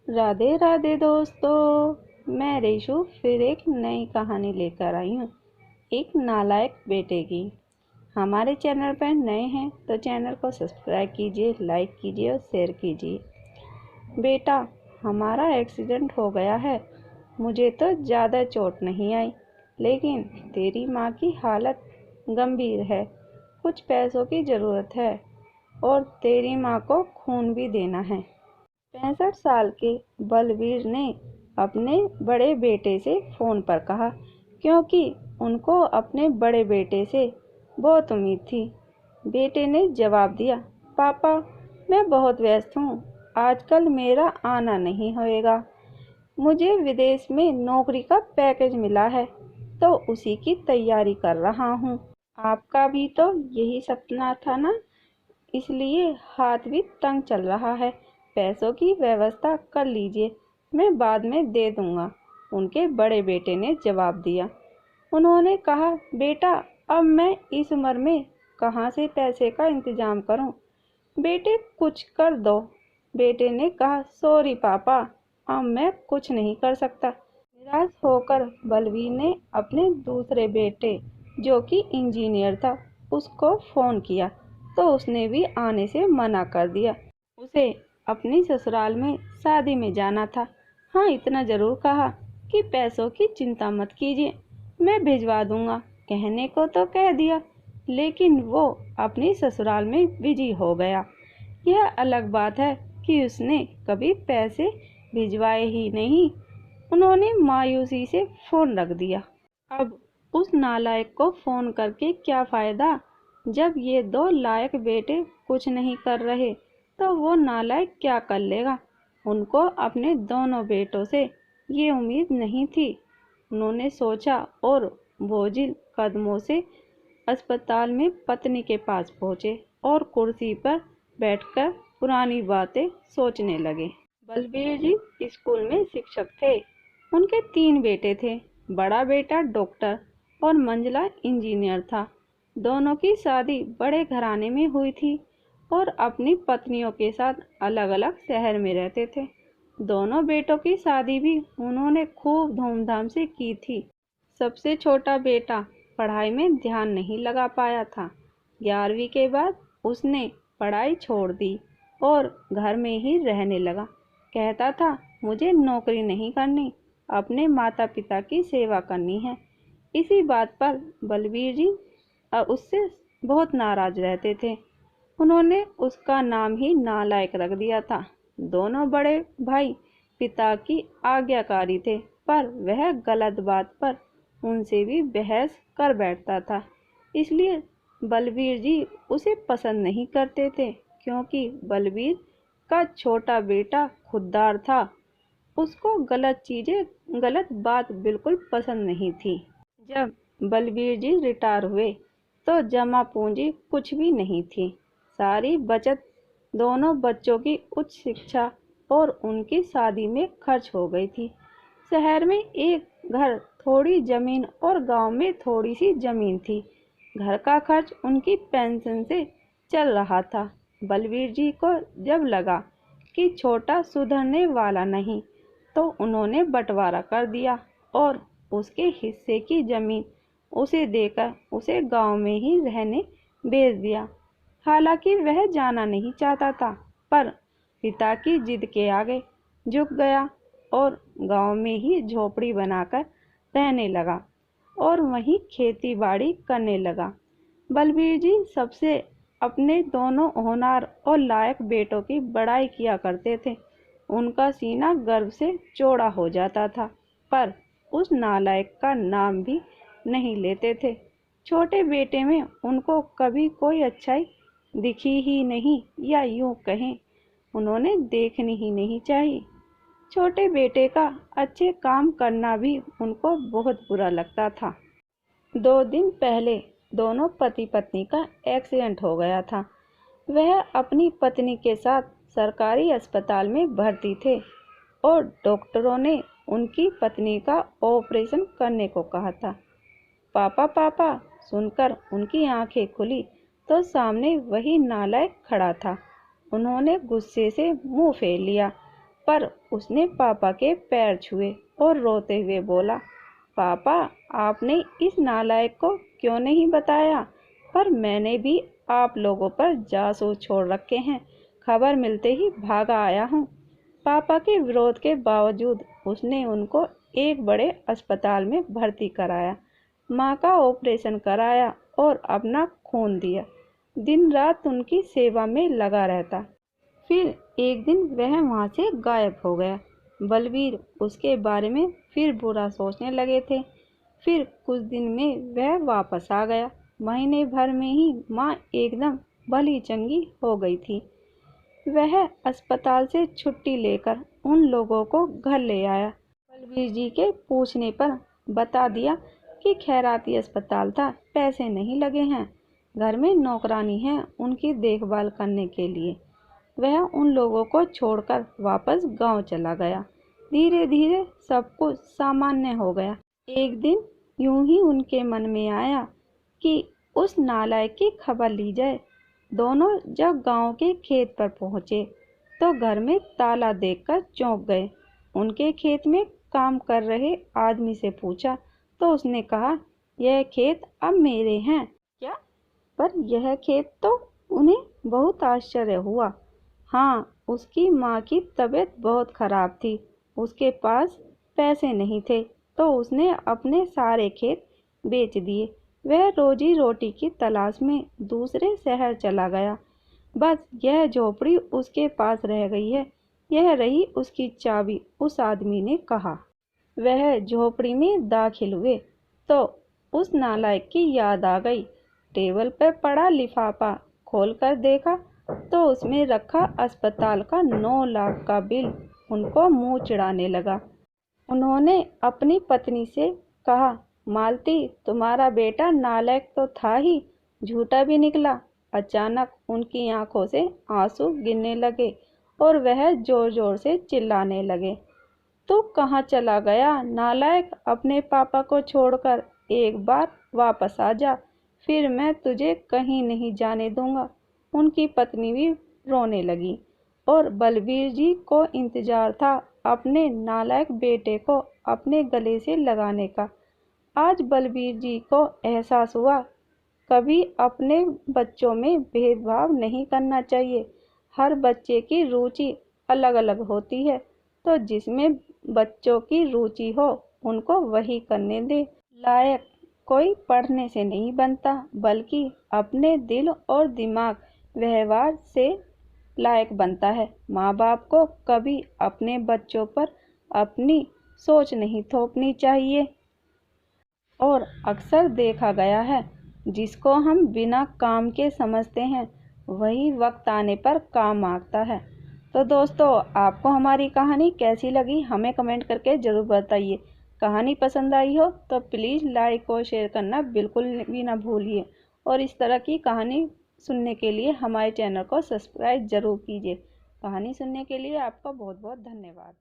राधे राधे दोस्तों, मैं रेशु फिर एक नई कहानी लेकर आई हूँ, एक नालायक बेटे की। हमारे चैनल पर नए हैं तो चैनल को सब्सक्राइब कीजिए, लाइक कीजिए और शेयर कीजिए। बेटा, हमारा एक्सीडेंट हो गया है। मुझे तो ज़्यादा चोट नहीं आई, लेकिन तेरी माँ की हालत गंभीर है। कुछ पैसों की ज़रूरत है और तेरी माँ को खून भी देना है। 65 साल के बलवीर ने अपने बड़े बेटे से फ़ोन पर कहा, क्योंकि उनको अपने बड़े बेटे से बहुत उम्मीद थी। बेटे ने जवाब दिया, पापा, मैं बहुत व्यस्त हूँ, आजकल मेरा आना नहीं होएगा। मुझे विदेश में नौकरी का पैकेज मिला है, तो उसी की तैयारी कर रहा हूँ। आपका भी तो यही सपना था ना, इसलिए हाथ भी तंग चल रहा है। पैसों की व्यवस्था कर लीजिए, मैं बाद में दे दूंगा, उनके बड़े बेटे ने जवाब दिया। उन्होंने कहा, बेटा, अब मैं इस उम्र में कहाँ से पैसे का इंतजाम करूं? बेटे, कुछ कर दो। बेटे ने कहा, सॉरी पापा, अब मैं कुछ नहीं कर सकता। निराश होकर बलवीर ने अपने दूसरे बेटे, जो कि इंजीनियर था, उसको फ़ोन किया, तो उसने भी आने से मना कर दिया। उसे अपनी ससुराल में शादी में जाना था। हाँ, इतना ज़रूर कहा कि पैसों की चिंता मत कीजिए, मैं भिजवा दूंगा। कहने को तो कह दिया, लेकिन वो अपनी ससुराल में बिजी हो गया। यह अलग बात है कि उसने कभी पैसे भिजवाए ही नहीं। उन्होंने मायूसी से फ़ोन रख दिया। अब उस नालायक को फ़ोन करके क्या फ़ायदा? जब ये दो लायक बेटे कुछ नहीं कर रहे, तो वो नालायक क्या कर लेगा? उनको अपने दोनों बेटों से ये उम्मीद नहीं थी। उन्होंने सोचा और बोझिल कदमों से अस्पताल में पत्नी के पास पहुँचे और कुर्सी पर बैठकर पुरानी बातें सोचने लगे। बलबीर जी स्कूल में शिक्षक थे। उनके 3 बेटे थे। बड़ा बेटा डॉक्टर और मंझला इंजीनियर था। दोनों की शादी बड़े घराने में हुई थी और अपनी पत्नियों के साथ अलग अलग शहर में रहते थे। दोनों बेटों की शादी भी उन्होंने खूब धूमधाम से की थी। सबसे छोटा बेटा पढ़ाई में ध्यान नहीं लगा पाया था। 11वीं के बाद उसने पढ़ाई छोड़ दी और घर में ही रहने लगा। कहता था, मुझे नौकरी नहीं करनी, अपने माता पिता की सेवा करनी है। इसी बात पर बलबीर जी उससे बहुत नाराज रहते थे। उन्होंने उसका नाम ही नालायक रख दिया था। दोनों बड़े भाई पिता की आज्ञाकारी थे, पर वह गलत बात पर उनसे भी बहस कर बैठता था। इसलिए बलबीर जी उसे पसंद नहीं करते थे, क्योंकि बलबीर का छोटा बेटा खुददार था। उसको गलत बात बिल्कुल पसंद नहीं थी। जब बलबीर जी रिटायर हुए तो जमा पूंजी कुछ भी नहीं थी। सारी बचत दोनों बच्चों की उच्च शिक्षा और उनकी शादी में खर्च हो गई थी। शहर में एक घर, थोड़ी जमीन और गांव में थोड़ी सी जमीन थी। घर का खर्च उनकी पेंशन से चल रहा था। बलबीर जी को जब लगा कि छोटा सुधरने वाला नहीं, तो उन्होंने बंटवारा कर दिया और उसके हिस्से की जमीन उसे देकर उसे गांव में ही रहने भेज दिया। हालांकि वह जाना नहीं चाहता था, पर पिता की जिद के आगे झुक गया और गांव में ही झोपड़ी बनाकर रहने लगा और वहीं खेती बाड़ी करने लगा। बलबीर जी सबसे अपने दोनों होनहार और लायक बेटों की बड़ाई किया करते थे। उनका सीना गर्व से चौड़ा हो जाता था, पर उस नालायक का नाम भी नहीं लेते थे। छोटे बेटे में उनको कभी कोई अच्छाई दिखी ही नहीं, या यूं कहें उन्होंने देखनी ही नहीं चाहिए। छोटे बेटे का अच्छे काम करना भी उनको बहुत बुरा लगता था। 2 दिन पहले दोनों पति पत्नी का एक्सीडेंट हो गया था। वह अपनी पत्नी के साथ सरकारी अस्पताल में भर्ती थे और डॉक्टरों ने उनकी पत्नी का ऑपरेशन करने को कहा था। पापा पापा सुनकर उनकी आंखें खुली तो सामने वही नालायक खड़ा था। उन्होंने गुस्से से मुंह फेर लिया पर उसने पापा के पैर छुए और रोते हुए बोला, पापा आपने इस नालायक को क्यों नहीं बताया? पर मैंने भी आप लोगों पर जासूस छोड़ रखे हैं, खबर मिलते ही भागा आया हूँ। पापा के विरोध के बावजूद उसने उनको एक बड़े अस्पताल में भर्ती कराया, माँ का ऑपरेशन कराया और अपना खून दिया। दिन रात उनकी सेवा में लगा रहता। फिर एक दिन वह वहाँ से गायब हो गया। बलवीर उसके बारे में फिर बुरा सोचने लगे थे। फिर कुछ दिन में वह वापस आ गया। महीने भर में ही माँ एकदम भली चंगी हो गई थी। वह अस्पताल से छुट्टी लेकर उन लोगों को घर ले आया। बलवीर जी के पूछने पर बता दिया कि खैराती अस्पताल था, पैसे नहीं लगे हैं, घर में नौकरानी है उनकी देखभाल करने के लिए। वह उन लोगों को छोड़कर वापस गांव चला गया। धीरे धीरे सब कुछ सामान्य हो गया। एक दिन यूं ही उनके मन में आया कि उस नालायक की खबर ली जाए। दोनों जब गांव के खेत पर पहुंचे तो घर में ताला देखकर चौंक गए। उनके खेत में काम कर रहे आदमी से पूछा तो उसने कहा, यह खेत अब मेरे हैं क्या? पर यह खेत तो उन्हें बहुत आश्चर्य हुआ। हाँ, उसकी माँ की तबीयत बहुत खराब थी, उसके पास पैसे नहीं थे तो उसने अपने सारे खेत बेच दिए। वह रोजी रोटी की तलाश में दूसरे शहर चला गया। बस यह झोपड़ी उसके पास रह गई है, यह रही उसकी चाबी, उस आदमी ने कहा। वह झोपड़ी में दाखिल हुए तो उस नालायक की याद आ गई। टेबल पर पड़ा लिफाफा खोलकर देखा तो उसमें रखा अस्पताल का 9 लाख का बिल उनको मुंह चिढ़ाने लगा। उन्होंने अपनी पत्नी से कहा, मालती तुम्हारा बेटा नालायक तो था ही, झूठा भी निकला। अचानक उनकी आंखों से आंसू गिरने लगे और वह जोर जोर से चिल्लाने लगे, तू कहाँ चला गया नालायक? अपने पापा को छोड़कर एक बार वापस आ जा, फिर मैं तुझे कहीं नहीं जाने दूंगा। उनकी पत्नी भी रोने लगी और बलवीर जी को इंतजार था अपने नालायक बेटे को अपने गले से लगाने का। आज बलवीर जी को एहसास हुआ, कभी अपने बच्चों में भेदभाव नहीं करना चाहिए। हर बच्चे की रुचि अलग अलग होती है, तो जिसमें बच्चों की रुचि हो उनको वही करने दे। लायक कोई पढ़ने से नहीं बनता, बल्कि अपने दिल और दिमाग व्यवहार से लायक बनता है। माँ बाप को कभी अपने बच्चों पर अपनी सोच नहीं थोपनी चाहिए। और अक्सर देखा गया है, जिसको हम बिना काम के समझते हैं वही वक्त आने पर काम आता है। तो दोस्तों, आपको हमारी कहानी कैसी लगी हमें कमेंट करके ज़रूर बताइए। कहानी पसंद आई हो तो प्लीज़ लाइक और शेयर करना बिल्कुल भी ना भूलिए। और इस तरह की कहानी सुनने के लिए हमारे चैनल को सब्सक्राइब ज़रूर कीजिए। कहानी सुनने के लिए आपका बहुत बहुत धन्यवाद।